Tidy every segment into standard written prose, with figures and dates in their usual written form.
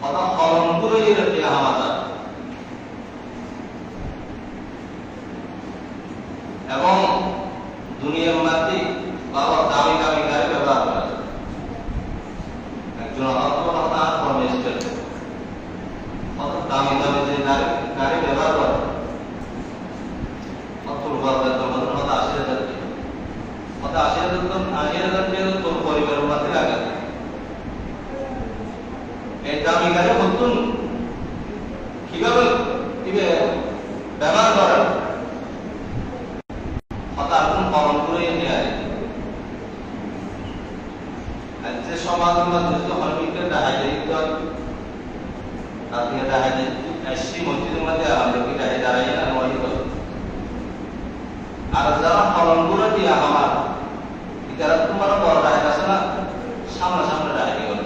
কথা কলম করে রেখে আমাদের এবং দুনিয়ার মধ্যে বাবা দামি দামি গাড়ি ব্যবহার করে একজন তার কর্মস্থল কত দামি দামি যে গাড়ি ব্যবহার করে কত রূপার বেতন কত ৮০,০০০ কত ৮০,০০০ তোর পরিবারের মধ্যে লাগে এই দামি গাড়ি নতুন কিভাবে ব্যবহার করেন কথা আপনি কলম করে নিয়ে যে সমাজের মধ্যে হলমিকে দেখা যায় আপনি দেখা যায় এসি মসজিদের মধ্যে আমরা কি দেখা দাঁড়াই না আর যারা কলম করে দিয়ে আমার এরা তোমার বড় দেখা আছে না সামনে সামনে দেখা গেল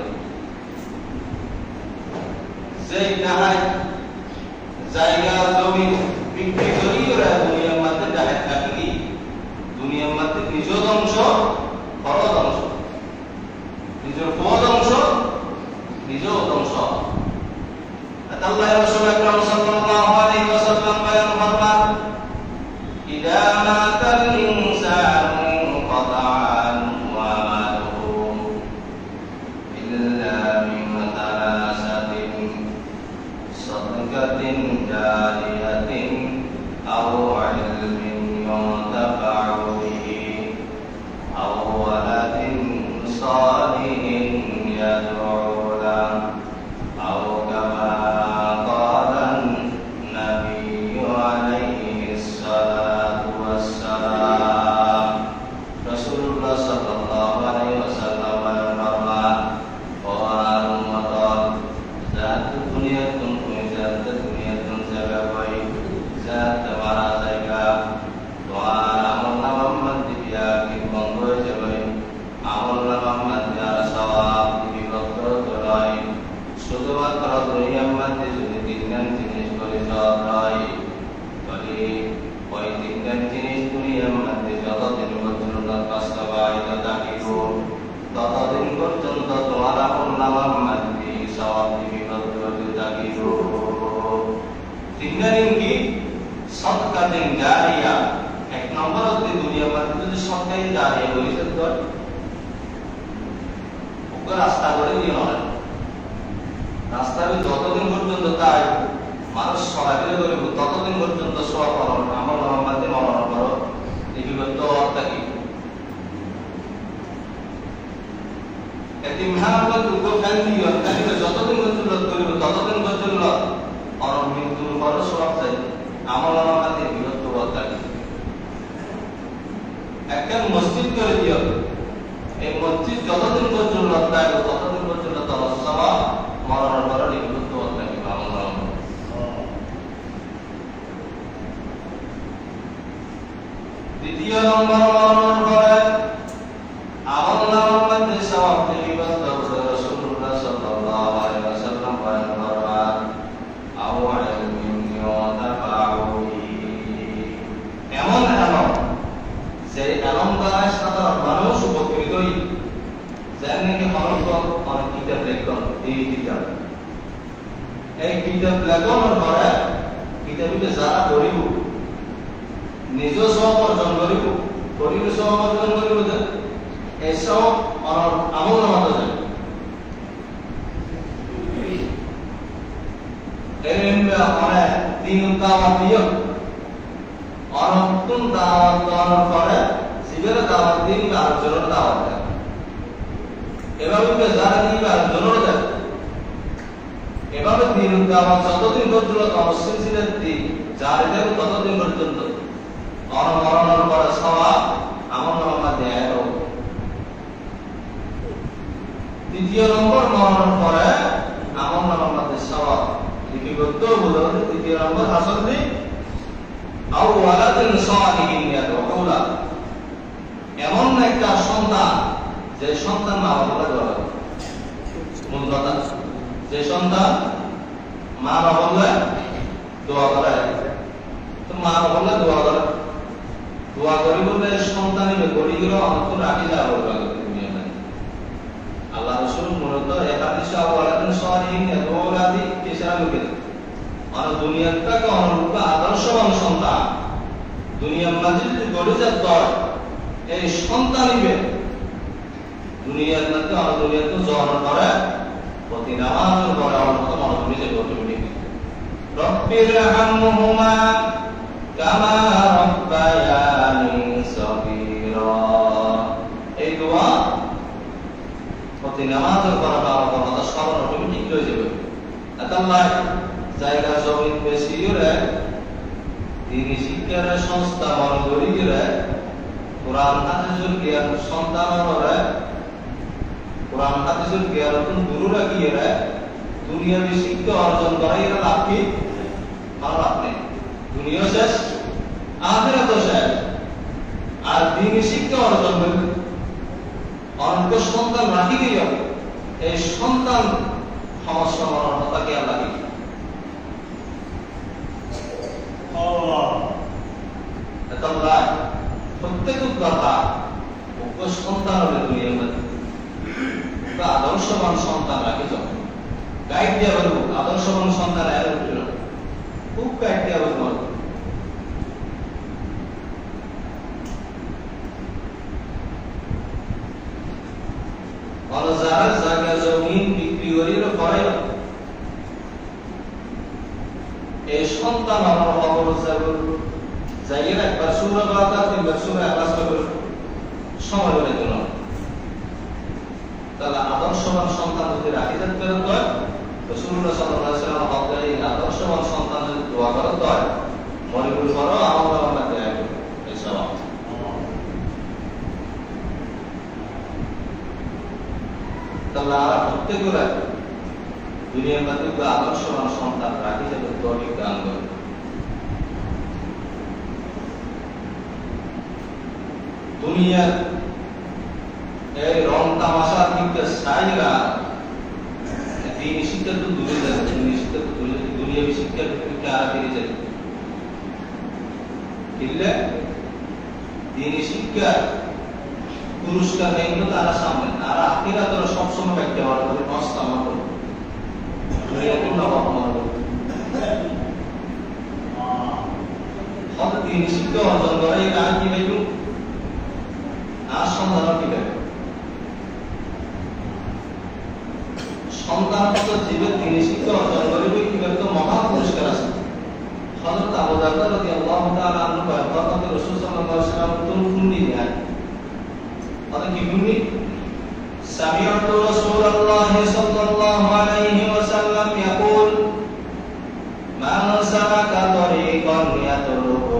যে দেখায় জায়গা জমি বিক্রি করি ওরা দুনিয়ার মধ্যে দেখা থাকে কি দুনিয়ার মধ্যে নিজ ধ্বংস বড় ধ্বংস নিজের বড় ধ্বংস নিজেও ধ্বংস আল্লাহ রাসূল আকরাম সাল্লাল্লাহু আলাইহি ওয়াসাল্লাম বয়ান ফরমান ইদা মাতাল ইনসানু ইনকাতা আনহু আমালুহু ইল্লা মিন তালাসাতিন সাদকাতিন জারিয়াতিন আও ইলমিন ينتفع به أو ولد صالح يدعو له أو كما قال النبي عليه الصلاة والسلام رسول الله صلى الله عليه وسلم فرمان قال مطال ذات دنيا ذات دنيا سببي ذات مرا তোমার আমল নামার মধ্যে কি বন্ধ হয়ে যাবে আমল নামার মধ্যে আর সওয়াব বিভক্ত হয় শুধুমাত্র দুনিয়ার মধ্যে যদি তিনজন জিনিস করে সব হয় তাহলে ওই তিনজন জিনিস দুনিয়ার মধ্যে যতদিন পর্যন্ত বাস্তবায়িত থাকিব ততদিন পর্যন্ত তোমার আমল নামার মধ্যে সওয়াব বিভক্ত হতে থাকিব তিনজন কি সদকাতুন জারিয়া এক নম্বর হচ্ছে দুনিয়ার মধ্যে যদি সদকায়ে জারিয়া বলিছে তো ওকে রাস্তা করে দিয়ে নয় রাস্তায় যতদিন পর্যন্ত তাই মানুষ চলাফেরা করবে ততদিন পর্যন্ত সব আমল নামার মধ্যে মরণ করো লিপিবদ্ধ থাকি এতিমহার দুঃখ ফেল দিও যতদিন পর্যন্ত করবে ততদিন পর্যন্ত অরণ মৃত্যুর পর সব চাই আমল নামার মধ্যে বিভক্ত থাকে একটা মসজিদ করে দিও এই মসজিদ যতদিন পর্যন্ত থাকবে ততদিন পর্যন্ত তার সওয়াব মরণের পর বিভক্ত থাকে আমল নামা দ্বিতীয় নম্বর মরণের পরে আমল নামার মধ্যে সওয়াব বিভক্ত করে রাসূলুল্লাহ সাল্লাল্লাহু আলাইহি ওয়াসাল্লাম বলেন ফরমান আও ইলমিন ইউনতাফাউ এমন এমন যে এমন দ্বারা সাধারণ মানুষ উপকৃত হই যার নাকি হরফ অনেক কিতাব লেখন এই কিতাব লেখনের পরে কিতাবিতে যারা করিব নিজ সব অর্জন করিব করিব সব অর্জন করিব যে এসব আমল নামাতে যাবে অনেক দিন দাওয়াত দিও অনন্তম দাওয়াত দেওয়ার পরে শিবের দাওয়াত দিন আর জোরের দাওয়াত দেয় এভাবে যারা দিন আর জোরের দেয় এভাবে দিন দাওয়াত যতদিন পর্যন্ত অবশ্যই ছিলেন দিন যার দেব ততদিন পর্যন্ত মরণের পরে সওয়াব আমল নামার দেয় তৃতীয় নম্বর মরণের পরে আমল নামার মধ্যে সওয়াব লিপিবদ্ধ হলো তৃতীয় নম্বর হাসল দিন আও ওয়ালাদিন সালিহিন ইয়াদউ লা এমন একটা সন্তান যে সন্তান মা বাবা দোয়া মূল কথা যে সন্তান মা বাবা দোয়া করে তো মা বাবা দোয়া করিব যে সন্তান করি গেল অন্তর রাখি যাওয়ার আল্লাহ রাসূল মূলত একাদিশা ওয়ালাদিন সালিহিন ইয়াদউলাদি কিসরা লোকের মানে দুনিয়াটাকে অনুরূপ আদর্শবান সন্তান দুনিয়ার মাঝে যদি গড়ে যেত এই সন্তান নিবে দুনিয়ার মধ্যে দুনিয়াতে জন্ম করে প্রতি নামাজ করে আমার মতো মনোযোগী যে অটোমেটিক রব্বির হামহুমা কামা রাব্বায়ানি সগীরা এই দোয়া প্রতি নামাজ করা আমার কথা স্মরণ অটোমেটিক হয়ে যাবে আল্লাহ জায়গা জমিন বেশি করে দিনী শিক্ষার সংস্থা মনোযোগী করে কোরআন হাদিসের জ্ঞান সন্তানরা কোরআন হাদিসের জ্ঞান দূর রাখিয়ে দুনিয়াবি শিক্ষা অর্জন করা এর লাভ কি ভালো লাভ নেই দুনিয়া শেষ আখিরাত শেষ আর দিনী শিক্ষা অর্জন করবে অনেক সন্তান রাখি দিও এই সন্তান সমস্যা মরণতাকে আল্লাহ কি আল্লাহ প্রত্যেক কথা সন্তান হবে দুনিয়ার মধ্যে আদর্শবান সন্তান রাখি যখন গাইড দেওয়া বলবো আদর্শবান সন্তান খুব গাইড দেওয়া বলবো যারা জায়গা জমিন বিক্রি করিল করে এই সন্তান আমার খবর যাই একবার শুরু করা তিনবার শুরু আবাস সময় বলে দিল তাহলে আদর্শবান সন্তান যদি রাখি যেতে হয় রাসূলুল্লাহ সাল্লাল্লাহু আলাইহি ওয়াসাল্লাম হতে এই আদর্শবান সন্তান যদি দোয়া করে হয় মরিবুল করো আমার আল্লাহ দেয়া এই সওয়াব তাহলে আর প্রত্যেকরা দুনিয়ার মধ্যে আদর্শবান সন্তান রাখি যেতে তৌফিক দান করে দুনিয়ার এই রং তামাশার দিকে সাইরা দিন শিক্ষা তো দূরে যাবে দিন শিক্ষা তো দূরে দুনিয়াবি শিক্ষার দিকে আর ফিরে যাবে কিনলে দিন শিক্ষা পুরস্কার নেই তারা সামনে আর আখিরা তোরা সবসময় ব্যক্তি হওয়ার করে নষ্ট আমার করবো দুনিয়া কোন অপমান করবো হয়তো দিন শিক্ষা অর্জন করে এই আর কি ভাইবো আর সন্তান কি ভাইব সন্তান জীবের দিন শিক্ষা অর্জন করবে কিভাবে তো মহা পুরস্কার আছে হযরত আবু দারদা রাদিয়াল্লাহু তাআলা আনহু বর্ণনা রাসূল সাল্লাল্লাহু আলাইহি ওয়াসাল্লাম শুনি দেন তাহলে কি শুনি সামিআতু রাসূলুল্লাহ সাল্লাল্লাহু আলাইহি ওয়াসাল্লাম ইয়াকুল মান সালাকা তরিকান ইয়াতলুবু